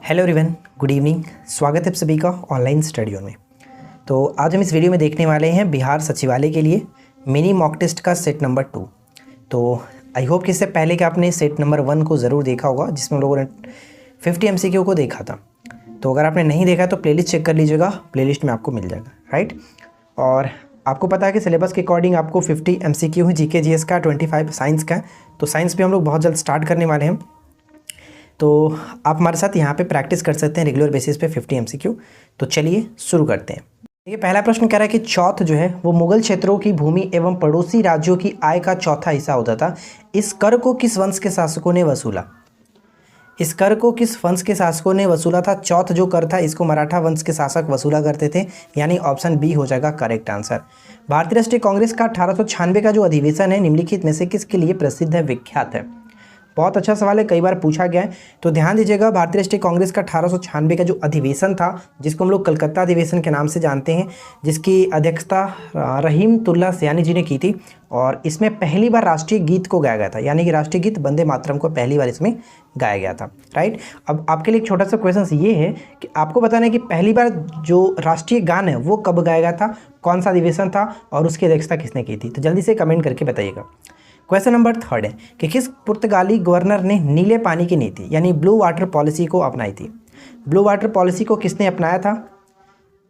Hello everyone, good evening. स्वागत है आप सभी का ऑनलाइन स्टडी में। तो आज हम इस वीडियो में देखने वाले हैं बिहार सचिवालय के लिए मिनी मॉक टेस्ट का सेट नंबर 2। तो आई होप कि इससे पहले कि आपने सेट नंबर 1 को ज़रूर देखा होगा, जिसमें लोगों ने 50 MCQ को देखा था। तो अगर आपने नहीं देखा तो प्लेलिस्ट चेक कर लीजिएगा, प्लेलिस्ट में आपको मिल जाएगा, राइट। और आपको पता है कि सिलेबस के अकॉर्डिंग आपको 50 MCQ है, GK GS का, 25 साइंस का। तो साइंस भी हम लोग बहुत जल्द स्टार्ट करने वाले हैं, तो आप हमारे साथ यहाँ पे प्रैक्टिस कर सकते हैं रेगुलर बेसिस पे 50 MCQ। तो चलिए शुरू करते हैं। देखिए, पहला प्रश्न कह रहा है कि चौथ जो है वो मुगल क्षेत्रों की भूमि एवं पड़ोसी राज्यों की आय का चौथा हिस्सा होता था। इस कर को किस वंश के शासकों ने वसूला? इस कर को किस वंश के शासकों ने वसूला था? चौथ जो कर था इसको मराठा वंश के शासक वसूला करते थे, यानी ऑप्शन बी हो जाएगा करेक्ट आंसर। भारतीय राष्ट्रीय कांग्रेस का 1896 का जो अधिवेशन है निम्नलिखित में से किसके लिए प्रसिद्ध है, विख्यात है? बहुत अच्छा सवाल है, कई बार पूछा गया है, तो ध्यान दीजिएगा। भारतीय राष्ट्रीय कांग्रेस का 1896 का जो अधिवेशन था, जिसको हम लोग कलकत्ता अधिवेशन के नाम से जानते हैं, जिसकी अध्यक्षता रहीमतुल्लाह सयानी जी ने की थी, और इसमें पहली बार राष्ट्रीय गीत को गाया गया था, यानी कि राष्ट्रीय गीत वंदे मातरम को पहली बार इसमें गाया गया था, राइट। अब आपके लिए एक छोटा सा क्वेश्चन ये है कि आपको बताना है कि पहली बार जो राष्ट्रीय गान है वो कब गाया गया था, कौन सा अधिवेशन था, और उसकी अध्यक्षता किसने की थी? तो जल्दी से कमेंट करके बताइएगा। क्वेश्चन नंबर 3 है कि किस पुर्तगाली गवर्नर ने नीले पानी की नीति यानी ब्लू वाटर पॉलिसी को अपनाई थी? ब्लू वाटर पॉलिसी को किसने अपनाया था?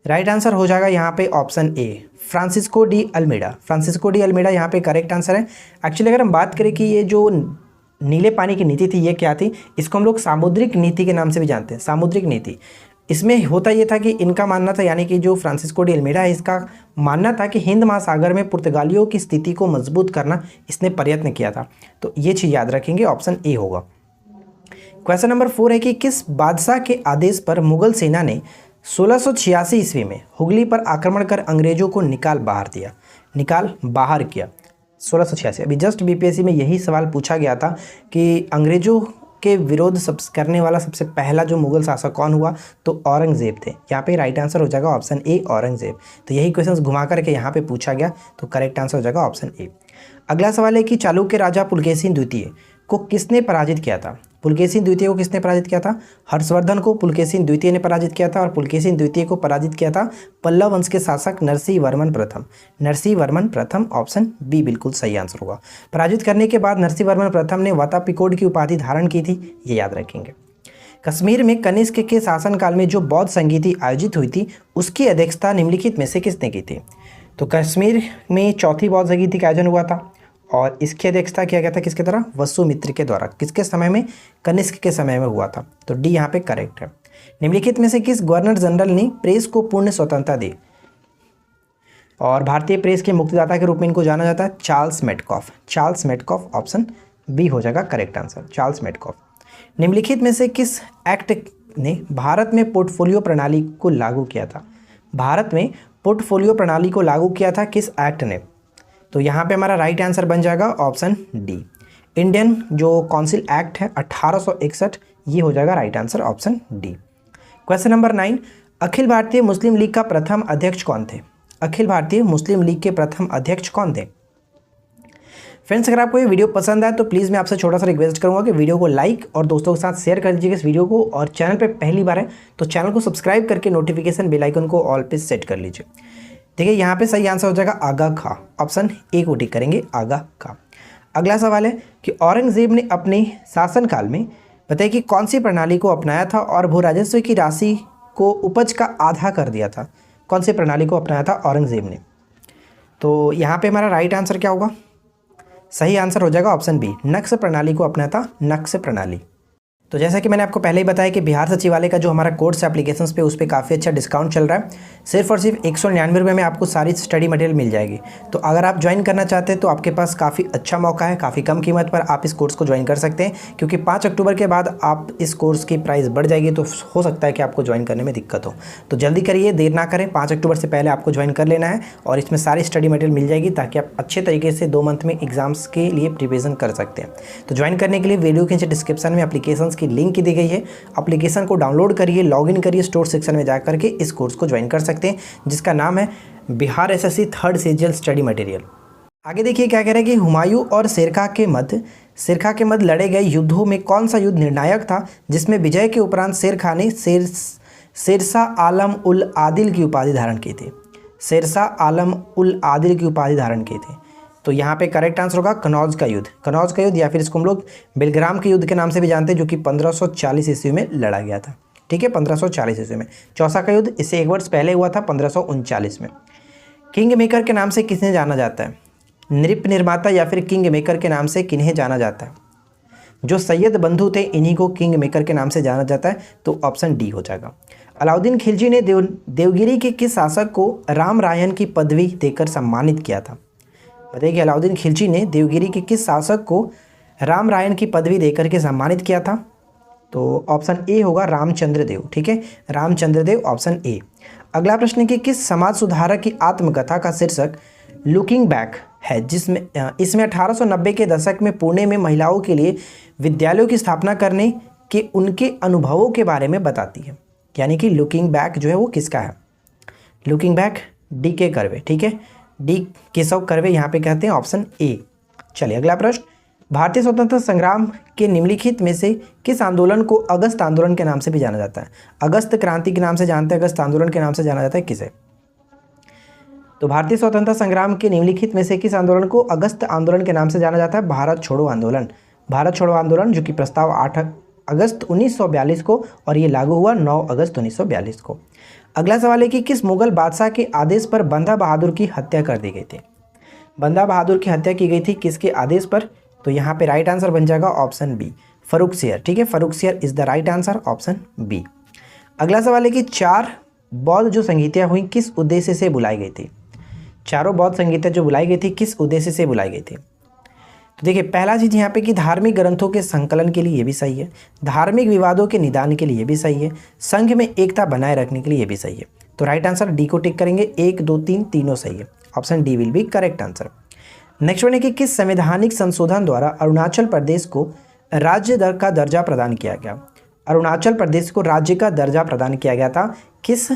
राइट आंसर हो जाएगा यहाँ पे option A, Francisco de Almeida. Francisco de Almeida यहाँ पे करेक्ट आंसर है। एक्चुअली अगर हम बात करें कि ये जो नीले पानी की नीति थी ये क्या थी, इसको हम लोग सामुद्रिक नीति के नाम से भी जानते हैं, सामुद्रिक नीति। इसमें होता ये था कि इनका मानना था, यानी कि जो फ्रांसिस्को डी अल्मेडा है इसका मानना था कि हिंद महासागर में पुर्तगालियों की स्थिति को मजबूत करना इसने प्रयत्न किया था। तो ये चीज़ याद रखेंगे, ऑप्शन ए होगा। क्वेश्चन नंबर 4 है कि किस बादशाह के आदेश पर मुगल सेना ने 1686 ईस्वी में हुगली पर आक्रमण कर अंग्रेजों को निकाल बाहर किया? 1686, अभी जस्ट BPSC में यही सवाल पूछा गया था कि अंग्रेजों के विरोध करने वाला सबसे पहला जो मुगल शासक कौन हुआ, तो औरंगजेब थे। यहाँ पे राइट आंसर हो जाएगा ऑप्शन ए, औरंगजेब। तो यही क्वेश्चंस घुमा करके यहाँ पे पूछा गया, तो करेक्ट आंसर हो जाएगा ऑप्शन ए। अगला सवाल है कि चालुक्य राजा पुलकेशिन द्वितीय को किसने पराजित किया था? पुलकेशिन द्वितीय को किसने पराजित किया था? हर्षवर्धन को पुलकेशिन द्वितीय ने पराजित किया था, और पुलकेशिन द्वितीय को पराजित किया था पल्लव वंश के शासक नरसिंह वर्मन प्रथम। नरसिंह वर्मन प्रथम, ऑप्शन बी बिल्कुल सही आंसर होगा। पराजित करने के बाद नरसिंह वर्मन प्रथम ने वातापिकोड की उपाधि धारण की थी, ये याद रखेंगे। कश्मीर में कनिष्क के शासनकाल में जो बौद्ध संगीति आयोजित हुई थी उसकी अध्यक्षता निम्नलिखित में से किसने की थी? तो कश्मीर में चौथी बौद्ध संगीति का आयोजन हुआ था, और इसकी अध्यक्षता किया गया था किसके द्वारा? वसुमित्र के द्वारा। किसके समय में? कनिष्क के समय में हुआ था। तो डी यहाँ पे करेक्ट है। निम्नलिखित में से किस गवर्नर जनरल ने प्रेस को पूर्ण स्वतंत्रता दी? और भारतीय प्रेस के मुक्तिदाता के रूप में इनको जाना जाता है Charles Metcalfe. Charles Metcalfe, option B हो जाएगा करेक्ट आंसर, चार्ल्स मेटकॉफ। निम्नलिखित में से किस एक्ट ने भारत में पोर्टफोलियो प्रणाली को लागू किया था? भारत में पोर्टफोलियो प्रणाली को लागू किया था किस एक्ट ने? तो यहाँ पे हमारा राइट आंसर बन जाएगा ऑप्शन डी, इंडियन जो काउंसिल एक्ट है 1861, ये हो जाएगा right answer, option D. Question number 9, Akhil Bharatiya मुस्लिम लीग का प्रथम अध्यक्ष कौन थे? अखिल भारतीय मुस्लिम लीग के प्रथम अध्यक्ष कौन थे? फ्रेंड्स, अगर आपको ये वीडियो पसंद आए तो प्लीज़ मैं आपसे छोटा सा रिक्वेस्ट करूंगा कि वीडियो को लाइक और दोस्तों के साथ शेयर कर दीजिएगा इस वीडियो को, और चैनल पे पहली बार है तो चैनल को सब्सक्राइब करके नोटिफिकेशन बेल आइकन को ऑल पे सेट कर लीजिए। देखिए, यहाँ पे सही आंसर हो जाएगा आगा खा, ऑप्शन ए को टिक करेंगे, आगा खा। अगला सवाल है कि औरंगजेब ने अपने शासनकाल में बताइए कि कौन सी प्रणाली को अपनाया था और भू राजस्व की राशि को उपज का आधा कर दिया था? कौन सी प्रणाली को अपनाया था औरंगजेब ने? तो यहाँ पे हमारा राइट आंसर क्या होगा? सही आंसर हो जाएगा ऑप्शन बी, नक्श प्रणाली को अपनाया था, नक्श प्रणाली। तो जैसा कि मैंने आपको पहले ही बताया कि बिहार सचिवालय का जो हमारा कोर्स एप्लीकेशंस पे उस पर काफ़ी अच्छा डिस्काउंट चल रहा है। सिर्फ और सिर्फ 199 रुपये में आपको सारी स्टडी मटेरियल मिल जाएगी। तो अगर आप ज्वाइन करना चाहते हैं तो आपके पास काफ़ी अच्छा मौका है, काफ़ी कम कीमत पर आप इस कोर्स को ज्वाइन कर सकते हैं, क्योंकि 5 अक्टूबर के बाद आप इस कोर्स की प्राइस बढ़ जाएगी, तो हो सकता है कि आपको ज्वाइन करने में दिक्कत हो। तो जल्दी करिए, देर ना करें, 5 अक्टूबर से पहले आपको ज्वाइन कर लेना है, और इसमें सारी स्टडी मटेरियल मिल जाएगी ताकि आप अच्छे तरीके से 2 मंथ में एग्जाम्स के लिए प्रिपरेशन कर सकते हैं। तो ज्वाइन करने के लिए वीडियो के नीचे डिस्क्रिप्शन में एप्लीकेशंस की लिंक दी गई है, एप्लीकेशन को डाउनलोड करिए, लॉगिन करिए, स्टोर सेक्शन में जाकर के इस कोर्स को ज्वाइन कर सकते हैं, जिसका नाम है Bihar SSC 3rd CGL study material. आगे देखिए क्या कह रहे हैं कि हुमायूं और शेरशाह के मध्य सिरखा के मध्य लड़े गए युद्धों में कौन सा युद्ध निर्णायक था जिसमें विजय के उपरांत शेर खां ने शेरशाह आलम उल आदिल की उपाधि धारण की थी? शेरशाह आलम उल आदिल की उपाधि धारण की थी। तो यहाँ पे करेक्ट आंसर होगा कनौज का युद्ध। कनौज का युद्ध या फिर इसको हम लोग बेलग्राम के युद्ध के नाम से भी जानते हैं, जो कि 1540 ईस्वी में लड़ा गया था। ठीक है, 1540 ईस्वी में। चौसा का युद्ध इससे एक वर्ष पहले हुआ था, 1539 में। किंग मेकर के नाम से किसने जाना जाता है? नृप निर्माता या फिर किंग मेकर के नाम से किन्हें जाना जाता है? जो सैयद बंधु थे इन्हीं को किंग मेकर के नाम से जाना जाता है, तो ऑप्शन डी हो जाएगा। अलाउद्दीन खिलजी ने देवगिरी के किस शासक को राम रायन की पदवी देकर सम्मानित किया था? बताइए कि अलाउद्दीन खिलजी ने देवगिरी के किस शासक को राम रायन की पदवी देकर के सम्मानित किया था? तो ऑप्शन ए होगा रामचंद्र देव। ठीक है, रामचंद्र देव, ऑप्शन ए। अगला प्रश्न है कि किस समाज सुधारक की आत्मकथा का शीर्षक लुकिंग बैक है, जिसमें इसमें 1890 के दशक में पुणे में महिलाओं के लिए विद्यालयों की स्थापना करने के उनके अनुभवों के बारे में बताती है? यानी कि लुकिंग बैक जो है वो किसका है? लुकिंग बैक डी के कर्वे। ठीक है, डी केशव कर्वे यहाँ पे कहते हैं, ऑप्शन ए। चलिए अगला प्रश्न, भारतीय स्वतंत्रता संग्राम के निम्नलिखित में से किस आंदोलन को अगस्त आंदोलन के नाम से भी जाना जाता है? अगस्त क्रांति के नाम से जानते हैं, अगस्त आंदोलन के नाम से जाना जाता है किसे? तो भारतीय स्वतंत्रता संग्राम के निम्नलिखित में से किस आंदोलन को अगस्त आंदोलन के नाम से जाना जाता है? भारत छोड़ो आंदोलन। भारत छोड़ो आंदोलन, जो कि प्रस्ताव 8 अगस्त 1942 को और ये लागू हुआ 9 अगस्त 1942 को। अगला सवाल है कि किस मुगल बादशाह के आदेश पर बंदा बहादुर की हत्या कर दी गई थी? बंदा बहादुर की हत्या की गई थी किसके आदेश पर? तो यहाँ पे राइट आंसर बन जाएगा ऑप्शन बी, फर्रुखसियर। ठीक है, Farrukhsiyar is the right answer, option B. अगला सवाल है कि 4 बौद्ध जो संगीतियाँ हुई किस उद्देश्य से बुलाई गई थी? चारों बौद्ध संगीतियाँ जो बुलाई गई थी किस उद्देश्य से बुलाई गई थी? तो देखिए, पहला चीज़ यहाँ पे कि धार्मिक ग्रंथों के संकलन के लिए ये भी सही है, धार्मिक विवादों के निदान के लिए ये भी सही है, संघ में एकता बनाए रखने के लिए ये भी सही है। तो राइट आंसर डी को टिक करेंगे। 1, 2, 3 तीनों सही है, option D will be correct answer. Next one है कि किस संवैधानिक संशोधन द्वारा अरुणाचल प्रदेश को राज्य का दर्जा प्रदान किया गया? अरुणाचल प्रदेश को राज्य का दर्जा प्रदान किया गया था किस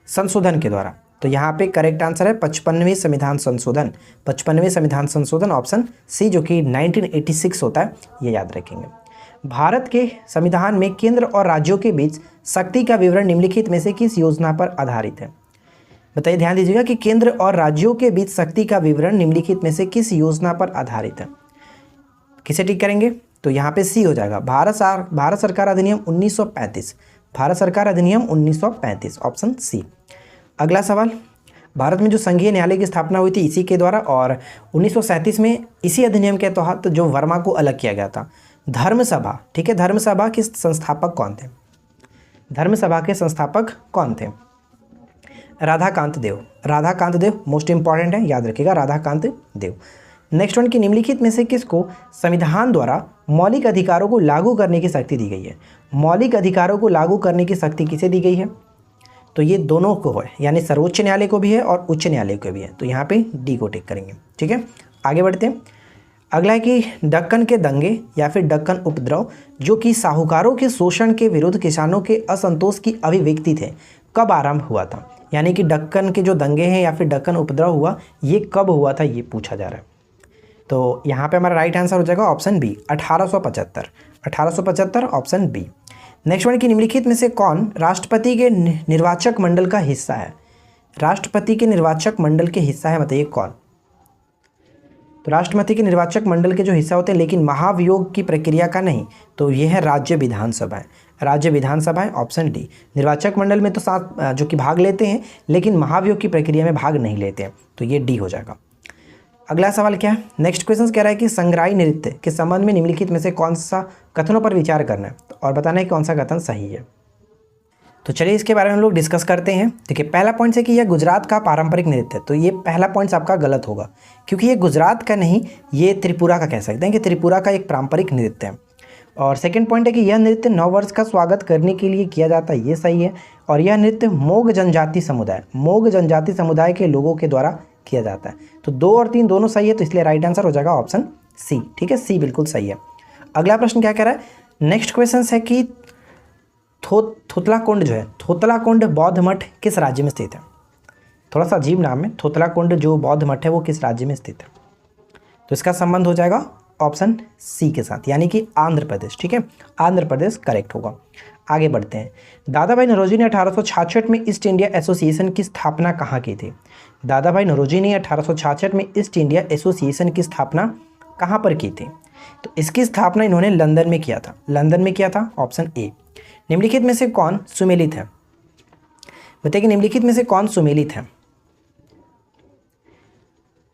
संशोधन के द्वारा? तो यहाँ पे करेक्ट आंसर है 55वें संविधान संशोधन। 55वें संविधान संशोधन, ऑप्शन सी, जो कि 1986 होता है, ये याद रखेंगे। भारत के संविधान में केंद्र और राज्यों के बीच शक्ति का विवरण निम्नलिखित में से किस योजना पर आधारित है? बताइए, ध्यान दीजिएगा कि केंद्र और राज्यों के बीच शक्ति का विवरण निम्नलिखित में से किस योजना पर आधारित है? किसे टिक करेंगे? तो यहाँ पे सी हो जाएगा, भारत सरकार अधिनियम 1935। भारत सरकार अधिनियम 1935, ऑप्शन सी। अगला सवाल, भारत में जो संघीय न्यायालय की स्थापना हुई थी इसी के द्वारा, और 1937 में इसी अधिनियम के तहत जो वर्मा को अलग किया गया था। धर्म सभा, ठीक है, धर्म सभा के संस्थापक कौन थे? धर्म सभा के संस्थापक कौन थे? राधाकांत देव। राधाकांत देव मोस्ट इंपॉर्टेंट है, याद रखिएगा, राधाकांत देव। नेक्स्ट वन की निम्नलिखित में से किसको संविधान द्वारा मौलिक अधिकारों को लागू करने की शक्ति दी गई है? मौलिक अधिकारों को लागू करने की शक्ति किसे दी गई है? तो ये दोनों को है, यानी सर्वोच्च न्यायालय को भी है और उच्च न्यायालय को भी है। तो यहाँ पे डी को टिक करेंगे। ठीक है, आगे बढ़ते हैं। अगला है कि दक्कन के दंगे या फिर दक्कन उपद्रव, जो कि साहूकारों के शोषण के विरुद्ध किसानों के असंतोष की अभिव्यक्ति थे, कब आरंभ हुआ था? यानी कि दक्कन के जो दंगे हैं या फिर दक्कन उपद्रव हुआ, ये कब हुआ था, ये पूछा जा रहा है। तो यहाँ पे हमारा राइट आंसर हो जाएगा option B, 1875। 1875, option B. Next one की निम्नलिखित में से कौन राष्ट्रपति के निर्वाचक मंडल का हिस्सा है? राष्ट्रपति के निर्वाचक मंडल के हिस्सा है, बताइए कौन? तो राष्ट्रपति के निर्वाचक मंडल के जो हिस्सा होते हैं, लेकिन महाभियोग की प्रक्रिया का नहीं, तो ये है राज्य विधानसभाएं। राज्य विधानसभाएं, ऑप्शन डी। निर्वाचक मंडल में तो साथ जो कि भाग लेते हैं, लेकिन महाभियोग की प्रक्रिया में भाग नहीं लेते हैं, तो ये डी हो जाएगा। अगला सवाल क्या है? नेक्स्ट क्वेश्चन कह रहा है कि संग्राही नृत्य के संबंध में निम्नलिखित में से कौन सा कथनों पर विचार करना है और बताना है कि कौन सा कथन सही है। तो चलिए इसके बारे में हम लोग डिस्कस करते हैं। देखिए, पहला पॉइंट है कि यह गुजरात का पारंपरिक नृत्य है, तो ये पहला पॉइंट आपका गलत होगा, क्योंकि ये गुजरात का नहीं, ये त्रिपुरा का कह सकते हैं कि त्रिपुरा का एक पारंपरिक नृत्य है। और सेकंड पॉइंट है कि यह नृत्य नववर्ष का स्वागत करने के लिए किया जाता है, ये सही है। और यह नृत्य मोग जनजाति समुदाय के लोगों के द्वारा किया जाता है। तो 2 और 3 दोनों सही है, तो इसलिए राइट आंसर हो जाएगा ऑप्शन सी। ठीक है, सी बिल्कुल सही है। अगला प्रश्न क्या कह रहा है? नेक्स्ट क्वेश्चन है कि थोतलाकुंड जो है, थोतलाकुंड बौद्ध मठ किस राज्य में स्थित है? थोड़ा सा अजीब नाम है, थोतलाकुंड जो बौद्ध मठ है वो किस राज्य में स्थित है? तो इसका संबंध हो जाएगा ऑप्शन सी के साथ, यानी कि आंध्र प्रदेश। ठीक है, आंध्र प्रदेश करेक्ट होगा। आगे बढ़ते हैं। दादा भाई नौरोजी ने 1866 में ईस्ट इंडिया एसोसिएशन की स्थापना कहाँ की थी? दादा भाई नौरोजी ने 1866 में ईस्ट इंडिया एसोसिएशन की स्थापना कहाँ पर की थी? तो इसकी स्थापना इन्होंने लंदन में किया था। लंदन में किया था, ऑप्शन ए। निम्नलिखित में से कौन सुमेलित है? बताइए कि निम्नलिखित में से कौन सुमेलित है?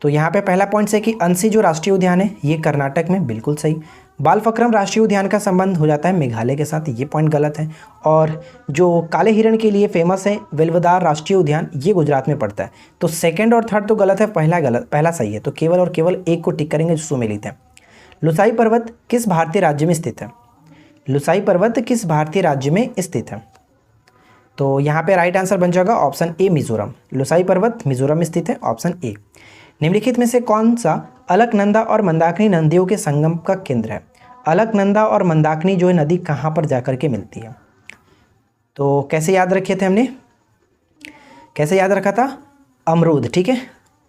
तो यहाँ पे पहला पॉइंट है कि अंसी जो राष्ट्रीय उद्यान है ये कर्नाटक में, बिल्कुल सही। बालफक्रम राष्ट्रीय उद्यान का संबंध हो जाता है मेघालय के साथ, ये पॉइंट गलत है। और जो काले हिरण के लिए फेमस है वेल्वदार राष्ट्रीय उद्यान, ये गुजरात में पड़ता है। तो सेकंड और थर्ड तो गलत है, पहला सही है। तो केवल और केवल एक को टिक करेंगे जो सुमेलित है। लुसाई पर्वत किस भारतीय राज्य में स्थित है? लुसाई पर्वत किस भारतीय राज्य में स्थित है? तो यहाँ पे राइट आंसर बन जाएगा ऑप्शन ए मिजोरम। लुसाई पर्वत मिजोरम में स्थित है, ऑप्शन ए। निम्नलिखित में से कौन सा अलकनंदा और मंदाकिनी नदियों के संगम का केंद्र है? अलकनंदा और मंदाकिनी जो है नदी कहाँ पर जाकर के मिलती है? तो कैसे याद रखे थे हमने? कैसे याद रखा था? अमरूद। ठीक है,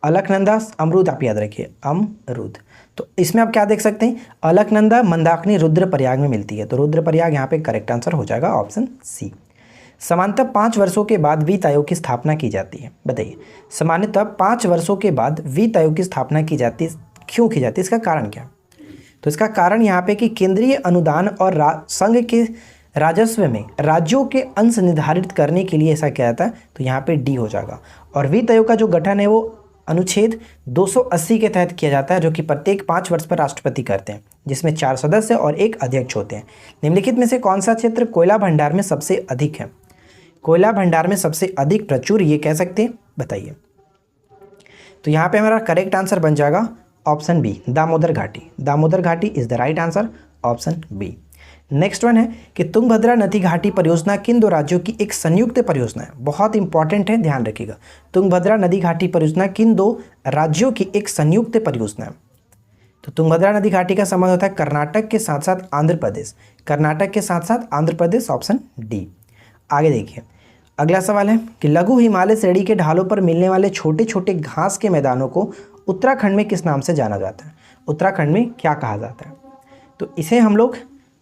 अलकनंदा अमरूद आप याद रखिए, अमरूद। तो इसमें आप क्या देख सकते हैं? अलकनंदा मंदाकिनी रुद्रप्रयाग में मिलती है। तो रुद्रप्रयाग यहाँ पे करेक्ट आंसर हो जाएगा, ऑप्शन सी। सामान्यतः 5 वर्षों के बाद वित्त आयोग की स्थापना की जाती है। बताइए, सामान्यतः 5 वर्षों के बाद वित्त आयोग की स्थापना की जाती है, क्यों की जाती है? इसका कारण क्या? तो इसका कारण यहाँ पे कि केंद्रीय अनुदान और संघ के राजस्व में राज्यों के अंश निर्धारित करने के लिए ऐसा किया जाता है। तो यहाँ पे डी हो जाएगा। और वित्त आयोग का जो गठन है वो अनुच्छेद 280 के तहत किया जाता है, जो कि प्रत्येक 5 वर्ष पर राष्ट्रपति करते हैं, जिसमें 4 सदस्य और 1 अध्यक्ष होते हैं। निम्नलिखित में से कौन सा क्षेत्र कोयला भंडार में सबसे अधिक है? कोयला भंडार में सबसे अधिक प्रचुर, ये कह सकते हैं, बताइए। तो यहाँ पे हमारा करेक्ट आंसर बन जाएगा ऑप्शन बी, दामोदर घाटी। दामोदर घाटी is the right answer, option B. Next one है कि तुंगभद्रा नदी घाटी परियोजना किन 2 राज्यों की एक संयुक्त परियोजना है? बहुत इंपॉर्टेंट है, ध्यान रखिएगा। तुंगभद्रा नदी घाटी परियोजना किन 2 राज्यों की एक संयुक्त परियोजना है? तो तुंगभद्रा नदी घाटी का संबंध होता है कर्नाटक के साथ साथ आंध्र प्रदेश। कर्नाटक के साथ साथ आंध्र प्रदेश, ऑप्शन डी। आगे देखिए, अगला सवाल है कि लघु हिमालय श्रेणी के ढालों पर मिलने वाले छोटे छोटे घास के मैदानों को उत्तराखंड में किस नाम से जाना जाता है? उत्तराखंड में क्या कहा जाता है? तो इसे हम लोग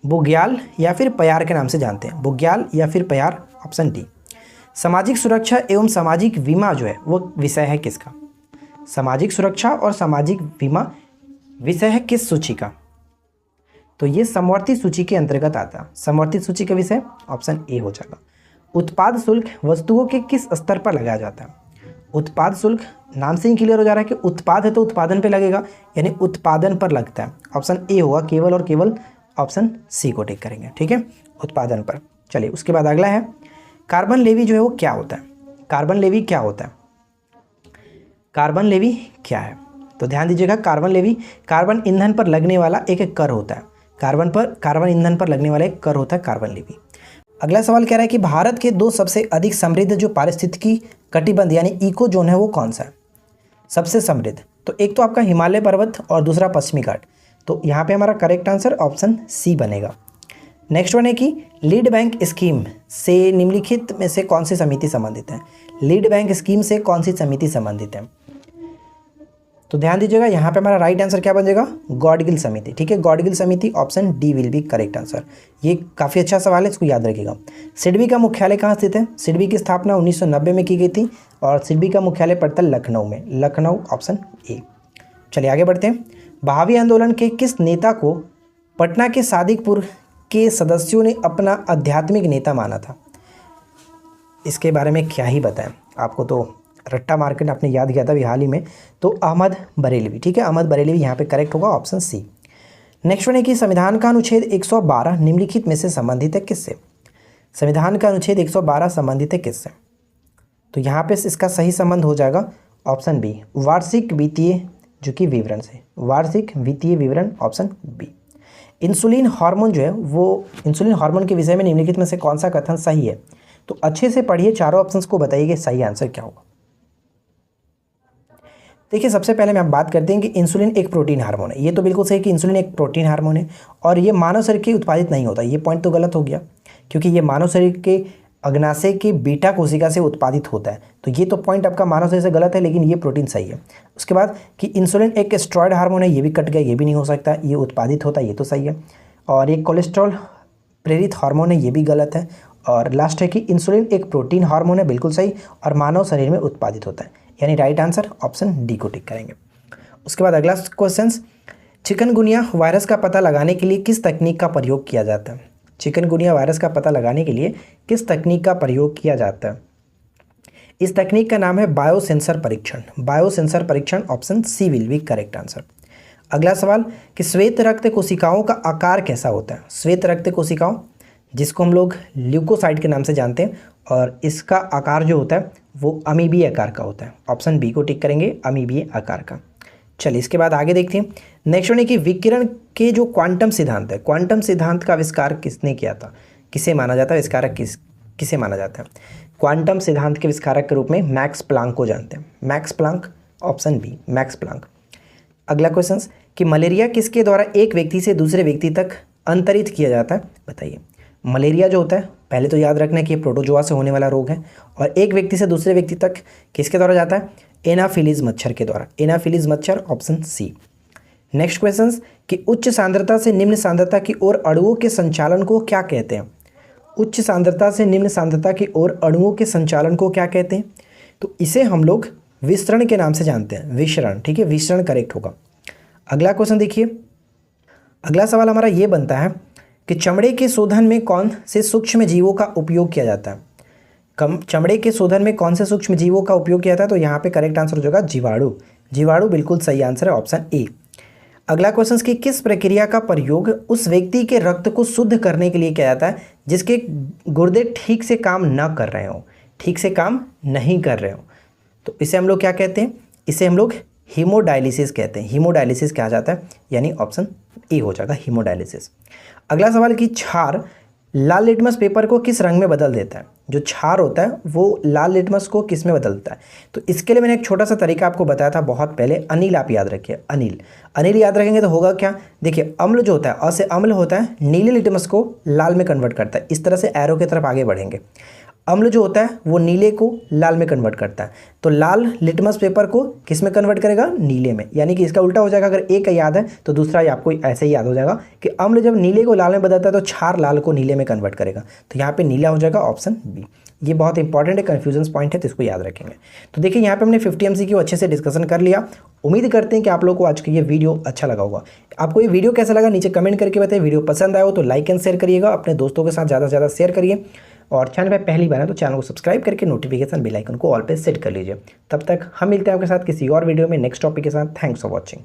बुग्याल या फिर प्यार के नाम से जानते हैं। बुग्याल या फिर प्यार, ऑप्शन डी। सामाजिक सुरक्षा एवं सामाजिक बीमा जो है वो विषय है किसका? सामाजिक सुरक्षा और सामाजिक बीमा विषय है किस सूची का? तो ये समवर्ती सूची के अंतर्गत आता है। समवर्ती सूची का विषय ऑप्शन ए हो जाएगा। उत्पाद शुल्क वस्तुओं के किस स्तर पर लगाया जाता है? उत्पाद शुल्क नाम से ही क्लियर हो जा रहा है कि उत्पाद है तो उत्पादन पे लगेगा, यानी उत्पादन पर लगता है। ऑप्शन ए होगा, केवल और केवल ऑप्शन सी को टिक करेंगे। ठीक है, उत्पादन पर। चलिए उसके बाद अगला है कार्बन लेवी जो है वो क्या होता है? कार्बन लेवी क्या होता है? कार्बन लेवी क्या है? तो ध्यान दीजिएगा, कार्बन लेवी कार्बन ईंधन पर लगने वाला एक कर होता है। कार्बन ईंधन पर लगने वाला एक कर होता है कार्बन लेवी। अगला सवाल कह रहा है कि भारत के 2 सबसे अधिक समृद्ध जो पारिस्थितिकी कटिबंध यानी इको जोन है वो कौन सा है? सबसे समृद्ध, तो एक तो आपका हिमालय पर्वत और दूसरा पश्चिमी घाट। तो यहाँ पे हमारा करेक्ट आंसर ऑप्शन सी बनेगा। नेक्स्ट वन है कि लीड बैंक स्कीम से निम्नलिखित में से कौन सी समिति संबंधित है? लीड बैंक स्कीम से कौन सी समिति संबंधित है? तो ध्यान दीजिएगा, यहाँ पे हमारा राइट आंसर क्या बन जाएगा? गॉडगिल समिति। ठीक है, गॉडगिल समिति, option D will be correct answer. ये काफ़ी अच्छा सवाल है, इसको याद रखिएगा। सिडबी का मुख्यालय कहाँ स्थित है? सिडबी की स्थापना 1990 में की गई थी और सिडबी का मुख्यालय पड़ता है लखनऊ में। Lucknow, option A. चलिए आगे बढ़ते हैं। बहावी आंदोलन के किस नेता को पटना के सादिकपुर के सदस्यों ने अपना आध्यात्मिक नेता माना था? इसके बारे में क्या ही बताएं आपको, तो रट्टा मार्केट आपने याद किया था अभी हाल ही में। तो अहमद बरेलवी। ठीक है, अहमद बरेलवी यहाँ पे करेक्ट होगा, ऑप्शन सी। नेक्स्ट वन है कि संविधान का अनुच्छेद 112 निम्नलिखित में से संबंधित है किससे? संविधान का अनुच्छेद 112 संबंधित है किससे? तो यहाँ पे इसका सही संबंध हो जाएगा ऑप्शन बी, वार्षिक वित्तीय जो कि विवरण से। वार्षिक वित्तीय विवरण, ऑप्शन बी। इंसुलिन हार्मोन जो है वो, इंसुलिन हार्मोन के विषय में निम्नलिखित में से कौन सा कथन सही है? तो अच्छे से पढ़िए, चारों ऑप्शंस को बताइए कि सही आंसर क्या होगा। देखिए, सबसे पहले हम बात करते हैं कि इंसुलिन एक प्रोटीन हार्मोन है। ये तो बिल्कुल सही कि इंसुलिन एक प्रोटीन हार्मोन है और ये मानव शरीर के उत्पादित नहीं होता। ये पॉइंट तो गलत हो गया, क्योंकि ये मानव शरीर के अग्नाशय की बीटा कोशिका से उत्पादित होता है। तो ये तो पॉइंट आपका मानव शरीर से गलत है, लेकिन ये प्रोटीन सही है। उसके बाद कि इंसुलिन एक स्टेरॉयड हार्मोन है, ये भी कट गया, ये भी नहीं हो सकता, ये उत्पादित होता है, ये तो सही है। और ये कोलेस्ट्रॉल प्रेरित हार्मोन है, ये भी गलत है। और लास्ट है कि इंसुलिन एक प्रोटीन हार्मोन है, बिल्कुल सही, और मानव शरीर में उत्पादित होता है, यानी राइट आंसर ऑप्शन डी को टिक करेंगे। उसके बाद अगला क्वेश्चन, चिकनगुनिया वायरस का पता लगाने के लिए किस तकनीक का प्रयोग किया जाता है? चिकनगुनिया वायरस का पता लगाने के लिए किस तकनीक का प्रयोग किया जाता है? इस तकनीक का नाम है बायोसेंसर परीक्षण। बायोसेंसर परीक्षण option C will be correct answer. अगला सवाल कि श्वेत रक्त कोशिकाओं का आकार कैसा होता है? श्वेत रक्त कोशिकाओं, जिसको हम लोग ल्यूकोसाइट के नाम से जानते हैं, और इसका आकार जो होता है वो अमीबीय आकार का होता है। ऑप्शन बी को टिक करेंगे, अमीबीय आकार का। चलिए इसके बाद आगे देखते हैं। नेक्स्ट वन है कि विकिरण के जो क्वांटम सिद्धांत है, क्वांटम सिद्धांत का आविष्कार किसने किया था? किसे माना जाता है आविष्कारक, किसे माना जाता है? क्वांटम सिद्धांत के आविष्कारक के रूप में मैक्स प्लांक को जानते हैं। Max Planck, option B Max Planck. अगला क्वेश्चन कि मलेरिया किसके द्वारा एक व्यक्ति से दूसरे व्यक्ति तक अंतरित किया जाता है? बताइए। मलेरिया जो होता है, पहले तो याद रखना कि ये प्रोटोजोआ से होने वाला रोग है, और एक व्यक्ति से दूसरे व्यक्ति तक किसके द्वारा जाता है? एनाफिलीज मच्छर के द्वारा। एनाफिलीज मच्छर, ऑप्शन सी। नेक्स्ट क्वेश्चन कि उच्च सांद्रता से निम्न सांद्रता की ओर अणुओं के संचालन को क्या कहते हैं? उच्च सांद्रता से निम्न सांद्रता की ओर अणुओं के संचालन को क्या कहते हैं? तो इसे हम लोग विसरण के नाम से जानते हैं, विसरण। ठीक है, विसरण करेक्ट होगा। अगला क्वेश्चन देखिए, अगला सवाल हमारा ये बनता है कि चमड़े के शोधन में कौन से सूक्ष्म जीवों का उपयोग किया जाता है? चमड़े के शोधन में कौन से सूक्ष्म जीवों का उपयोग किया जाता है? तो यहाँ पे करेक्ट आंसर हो जाएगा जीवाणु। जीवाणु बिल्कुल सही आंसर है, ऑप्शन ए। अगला क्वेश्चन कि किस प्रक्रिया का प्रयोग उस व्यक्ति के रक्त को शुद्ध करने के लिए किया जाता है जिसके गुर्दे ठीक से काम न कर रहे हो, ठीक से काम नहीं कर रहे हो? तो इसे हम लोग क्या कहते हैं? इसे हम लोग हीमोडायलिसिस कहते हैं। हीमोडायलिसिस कहा जाता है, यानी ऑप्शन ए हो जाएगा, हीमोडायलिसिस। अगला सवाल कि क्षार लाल लिटमस पेपर को किस रंग में बदल देता है? जो क्षार होता है वो लाल लिटमस को किस में बदलता है? तो इसके लिए मैंने एक छोटा सा तरीका आपको बताया था बहुत पहले, अनिल आप याद रखिए, अनिल। अनिल याद रखेंगे तो होगा क्या? देखिए, अम्ल जो होता है, अ से अम्ल होता है, नीले लिटमस को लाल में कन्वर्ट करता है। इस तरह से एरो की तरफ आगे बढ़ेंगे। अम्ल जो होता है वो नीले को लाल में कन्वर्ट करता है, तो लाल लिटमस पेपर को किस में कन्वर्ट करेगा? नीले में। यानी कि इसका उल्टा हो जाएगा, अगर एक याद है तो दूसरा आपको ऐसे ही याद हो जाएगा कि अम्ल जब नीले को लाल में बदलता है तो क्षार लाल को नीले में कन्वर्ट करेगा। तो यहाँ पे नीला हो जाएगा, ऑप्शन बी। ये बहुत इंपॉर्टेंट है, कन्फ्यूजन पॉइंट है, तो इसको याद रखेंगे। तो देखिए यहाँ पे हमने 50 MCQ अच्छे से डिस्कशन कर लिया। उम्मीद करते हैं कि आप लोगों को आज का ये वीडियो अच्छा लगा होगा। आपको ये वीडियो कैसा लगा नीचे कमेंट करके बताइए। वीडियो पसंद आया हो तो लाइक एंड शेयर करिएगा, अपने दोस्तों के साथ ज़्यादा से ज़्यादा शेयर करिए, और चैनल पे पहली बार है तो चैनल को सब्सक्राइब करके नोटिफिकेशन बेल आइकन को ऑल पे सेट कर लीजिए। तब तक हम मिलते हैं आपके साथ किसी और वीडियो में नेक्स्ट टॉपिक के साथ। Thanks for watching.